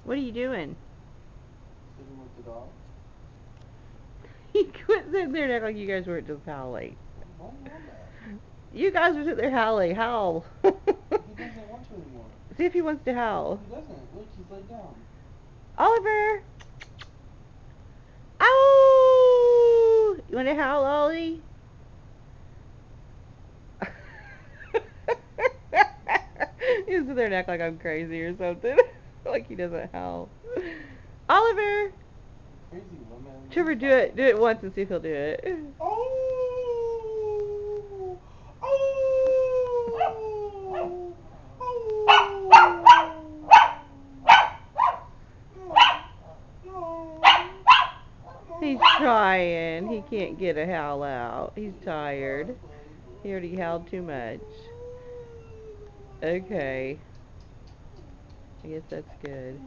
What are you doing? Sitting with the dog. He quit sitting there and act like you guys weren't just howling. Why do you want that? You guys were sitting there howling. Howl. He doesn't want to anymore. See if he wants to howl. He doesn't. Look, he's laid down. Oliver! Ow! You want to howl, Ollie? He's sitting there and act like I'm crazy or something. Like he doesn't howl. Oliver! Crazy woman. Trevor, do it. Do it once and see if he'll do it. Oh! Oh! He's trying. He can't get a howl out. He's tired. He already howled too much. Okay. I guess that's good.